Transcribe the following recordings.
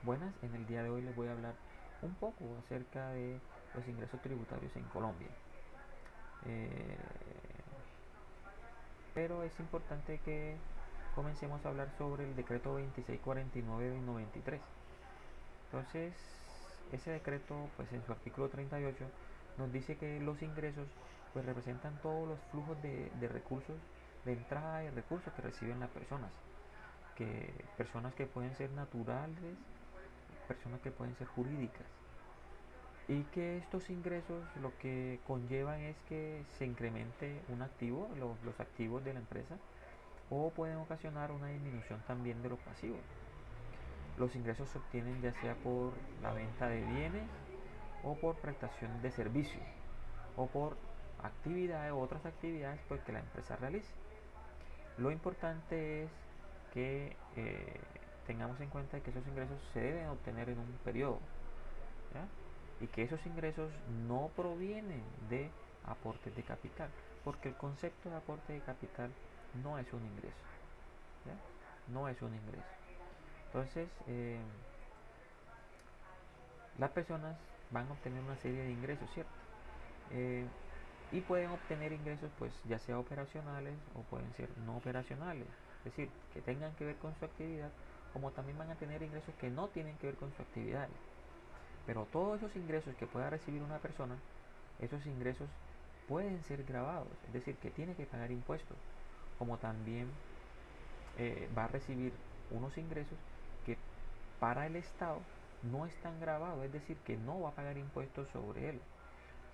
Buenas, en el día de hoy les voy a hablar un poco acerca de los ingresos tributarios en Colombia. Eh, pero es importante que comencemos a hablar sobre el decreto 2649 del 93. Entonces, ese decreto, pues en su artículo 38, nos dice que los ingresos pues representan todos los flujos de recursos, de entrada de recursos que reciben las personas que pueden ser naturales, personas que pueden ser jurídicas. Y que estos ingresos lo que conllevan es que se incremente un activo, los activos de la empresa, o pueden ocasionar una disminución también de los pasivos. Los ingresos se obtienen ya sea por la venta de bienes o por prestación de servicios o por actividades o otras actividades pues, que la empresa realice. Lo importante es que tengamos en cuenta que esos ingresos se deben obtener en un periodo, ¿ya? Y que esos ingresos no provienen de aportes de capital, porque el concepto de aporte de capital no es un ingreso, ¿ya? No es un ingreso. Entonces, las personas van a obtener una serie de ingresos, ¿cierto? Eh, y pueden obtener ingresos, pues ya sea operacionales o pueden ser no operacionales, es decir, que tengan que ver con su actividad, como también van a tener ingresos que no tienen que ver con su actividad. Pero todos esos ingresos que pueda recibir una persona, esos ingresos pueden ser grabados, es decir, que tiene que pagar impuestos, como también va a recibir unos ingresos que para el Estado no están grabados, es decir, que no va a pagar impuestos sobre él.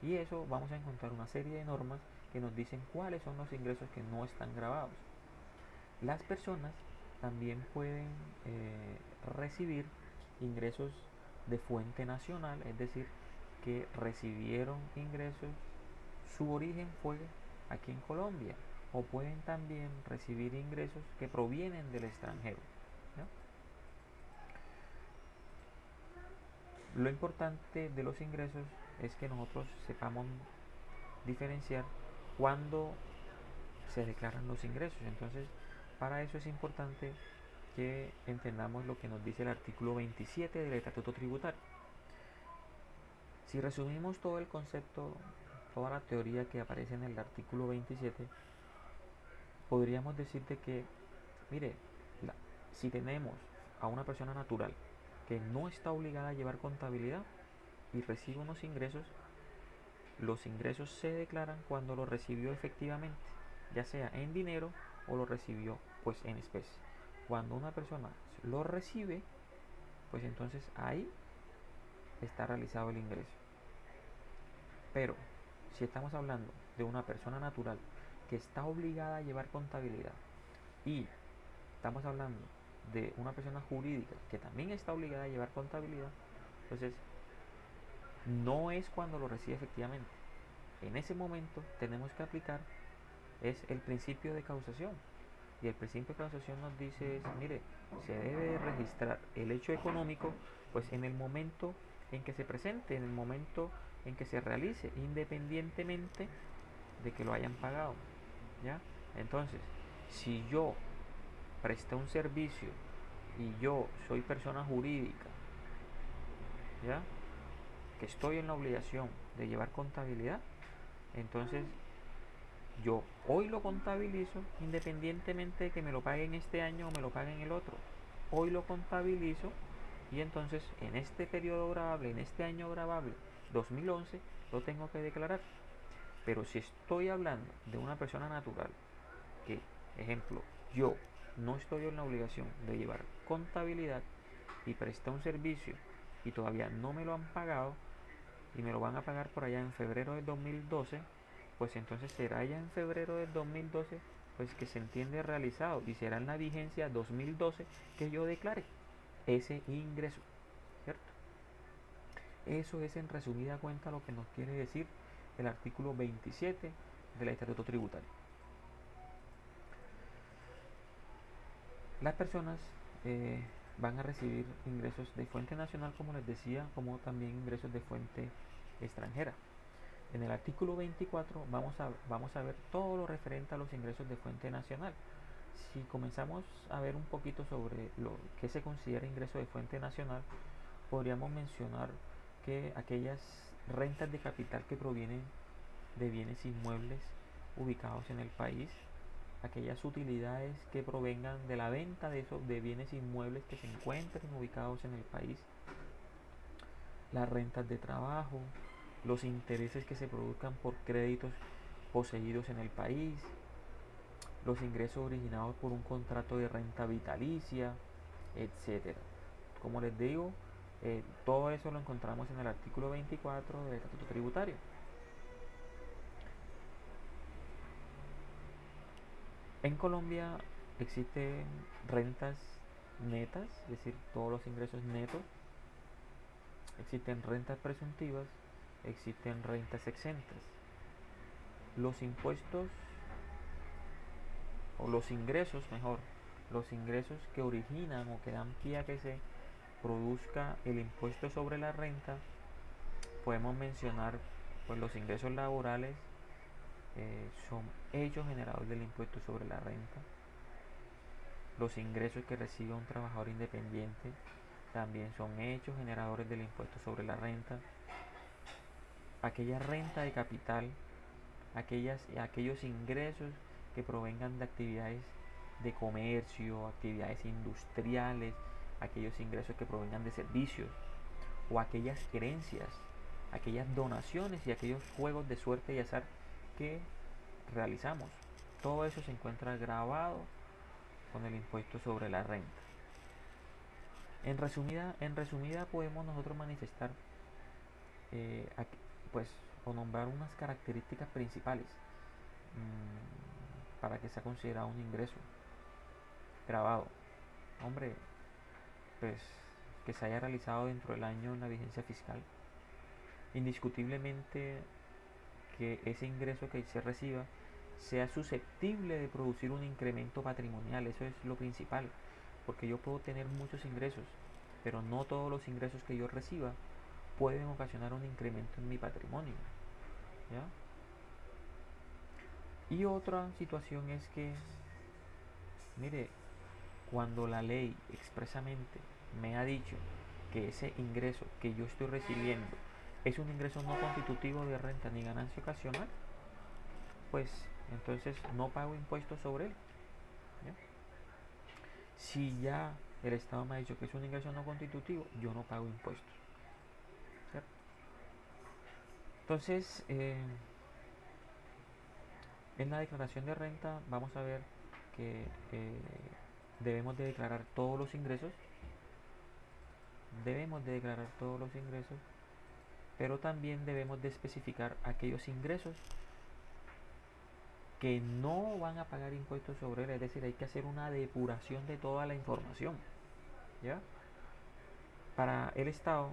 Y eso vamos a encontrar una serie de normas que nos dicen cuáles son los ingresos que no están grabados. Las personas también pueden recibir ingresos de fuente nacional, es decir, que recibieron ingresos, su origen fue aquí en Colombia, o pueden también recibir ingresos que provienen del extranjero, ¿no? Lo importante de los ingresos es que nosotros sepamos diferenciar cuándo se declaran los ingresos. Entonces, para eso es importante que entendamos lo que nos dice el artículo 27 del Estatuto Tributario. Si resumimos todo el concepto, toda la teoría que aparece en el artículo 27, podríamos decirte que, mire, si tenemos a una persona natural que no está obligada a llevar contabilidad y recibe unos ingresos, los ingresos se declaran cuando lo recibió efectivamente, ya sea en dinero o lo recibió pues en especie. Cuando una persona lo recibe, pues entonces ahí está realizado el ingreso. Pero si estamos hablando de una persona natural que está obligada a llevar contabilidad y estamos hablando de una persona jurídica que también está obligada a llevar contabilidad, entonces no es cuando lo recibe efectivamente. En ese momento tenemos que aplicar es el principio de causación. Y el principio de causación nos dice, mire, se debe registrar el hecho económico pues en el momento en que se presente, en el momento en que se realice, independientemente de que lo hayan pagado, ¿ya? Entonces, si yo presté un servicio y yo soy persona jurídica, ¿ya? Que estoy en la obligación de llevar contabilidad, entonces yo hoy lo contabilizo independientemente de que me lo paguen este año o me lo paguen el otro. Hoy lo contabilizo y entonces en este periodo grabable, en este año grabable 2011, lo tengo que declarar. Pero si estoy hablando de una persona natural, que, ejemplo, yo no estoy en la obligación de llevar contabilidad y presté un servicio y todavía no me lo han pagado y me lo van a pagar por allá en febrero del 2012, pues entonces será ya en febrero del 2012 pues que se entiende realizado y será en la vigencia 2012 que yo declare ese ingreso, ¿cierto? Eso es en resumida cuenta lo que nos quiere decir el artículo 27 del Estatuto Tributario. Las personas van a recibir ingresos de fuente nacional, como les decía, como también ingresos de fuente extranjera. En el artículo 24 vamos a ver todo lo referente a los ingresos de fuente nacional. Si comenzamos a ver un poquito sobre lo que se considera ingreso de fuente nacional, podríamos mencionar que aquellas rentas de capital que provienen de bienes inmuebles ubicados en el país, aquellas utilidades que provengan de la venta de esos de bienes inmuebles que se encuentren ubicados en el país, las rentas de trabajo, los intereses que se produzcan por créditos poseídos en el país, los ingresos originados por un contrato de renta vitalicia, etcétera. Como les digo, todo eso lo encontramos en el artículo 24 del Estatuto Tributario. En Colombia existen rentas netas, es decir, todos los ingresos netos. Existen rentas presuntivas, existen rentas exentas. Los impuestos, o los ingresos mejor, los ingresos que originan o que dan pie a que se produzca el impuesto sobre la renta, podemos mencionar pues los ingresos laborales, son hechos generados del impuesto sobre la renta. Los ingresos que recibe un trabajador independiente también son hechos generadores del impuesto sobre la renta. Aquella renta de capital, aquellos ingresos que provengan de actividades de comercio, actividades industriales, aquellos ingresos que provengan de servicios, o aquellas herencias, aquellas donaciones y aquellos juegos de suerte y azar que realizamos. Todo eso se encuentra grabado con el impuesto sobre la renta. En resumida podemos nosotros manifestar, pues, o nombrar unas características principales para que sea considerado un ingreso grabado. Hombre, pues que se haya realizado dentro del año en la vigencia fiscal. Indiscutiblemente que ese ingreso que se reciba sea susceptible de producir un incremento patrimonial, eso es lo principal, porque yo puedo tener muchos ingresos, pero no todos los ingresos que yo reciba pueden ocasionar un incremento en mi patrimonio, ¿ya? Y otra situación es que, mire, cuando la ley expresamente me ha dicho que ese ingreso que yo estoy recibiendo es un ingreso no constitutivo de renta ni ganancia ocasional, pues entonces no pago impuestos sobre él, ¿ya? Si ya el Estado me ha dicho que es un ingreso no constitutivo, yo no pago impuestos, ¿cierto? Entonces, en la declaración de renta vamos a ver que debemos de declarar todos los ingresos, pero también debemos de especificar aquellos ingresos que no van a pagar impuestos sobre él, es decir, hay que hacer una depuración de toda la información, ¿ya? Para el Estado,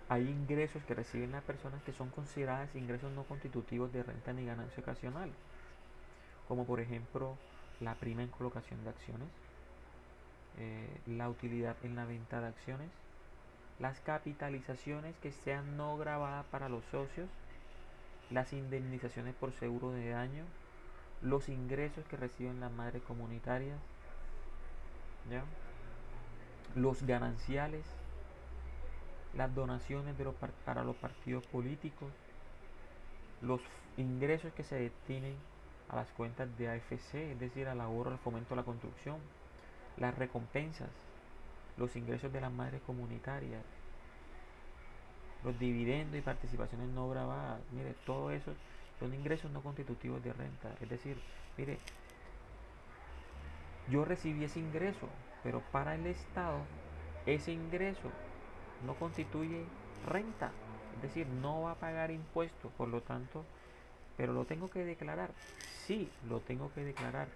hay ingresos que reciben las personas que son consideradas ingresos no constitutivos de renta ni ganancia ocasional, como por ejemplo la prima en colocación de acciones, la utilidad en la venta de acciones, las capitalizaciones que sean no grabadas para los socios, las indemnizaciones por seguro de daño, los ingresos que reciben las madres comunitarias, ¿ya? Los gananciales, las donaciones para los partidos políticos, los ingresos que se destinen a las cuentas de AFC, es decir, al ahorro, al fomento de la construcción, las recompensas, los ingresos de las madres comunitarias, los dividendos y participaciones no grabadas. Mire, todo eso son ingresos no constitutivos de renta. Es decir, mire, yo recibí ese ingreso, pero para el Estado ese ingreso no constituye renta. Es decir, no va a pagar impuestos, por lo tanto, pero lo tengo que declarar. Sí, lo tengo que declarar.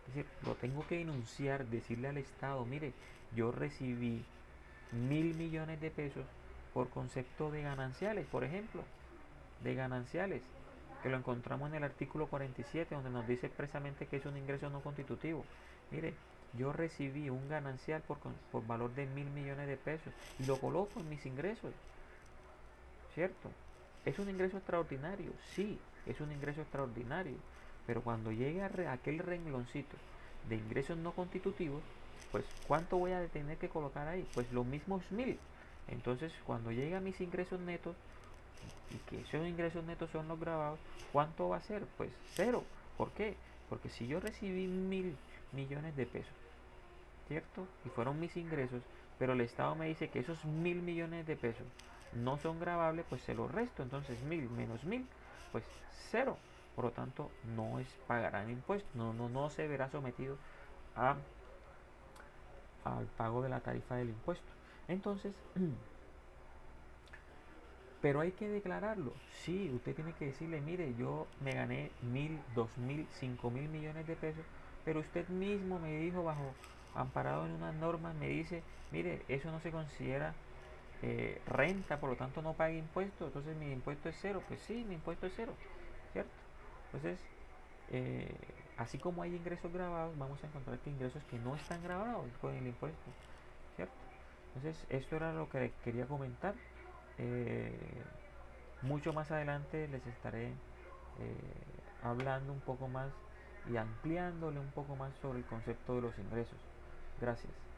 Es decir, lo tengo que denunciar, decirle al Estado, mire, yo recibí 1.000 millones de pesos por concepto de gananciales, por ejemplo, de gananciales, que lo encontramos en el artículo 47, donde nos dice expresamente que es un ingreso no constitutivo. Mire, yo recibí un ganancial por valor de 1.000 millones de pesos y lo coloco en mis ingresos, ¿cierto? ¿Es un ingreso extraordinario? Sí, es un ingreso extraordinario, Pero cuando llegue a aquel rengloncito de ingresos no constitutivos, pues ¿cuánto voy a tener que colocar ahí? Pues los mismos 1000. Entonces cuando llegue a mis ingresos netos, y que esos ingresos netos son los grabados, ¿cuánto va a ser? Pues cero. ¿Por qué? Porque si yo recibí 1000 millones de pesos, ¿cierto? Y fueron mis ingresos, pero el Estado me dice que esos 1000 millones de pesos no son grabables, pues se los resto. Entonces 1000 menos 1000, pues cero. Por lo tanto, no es pagarán impuestos, no se verá sometido a, al pago de la tarifa del impuesto. Entonces, pero hay que declararlo. Sí, usted tiene que decirle, mire, yo me gané 1000, 2000, 5000 millones de pesos, pero usted mismo me dijo, bajo amparado en unas normas, me dice, mire, eso no se considera renta, por lo tanto no pague impuestos, entonces mi impuesto es cero. Pues sí, mi impuesto es cero, ¿cierto? Entonces, eh, así como hay ingresos grabados, vamos a encontrar que ingresos que no están grabados con el impuesto, ¿cierto? Entonces, esto era lo que quería comentar. Eh, Mucho más adelante les estaré hablando un poco más y ampliándole un poco más sobre el concepto de los ingresos. Gracias.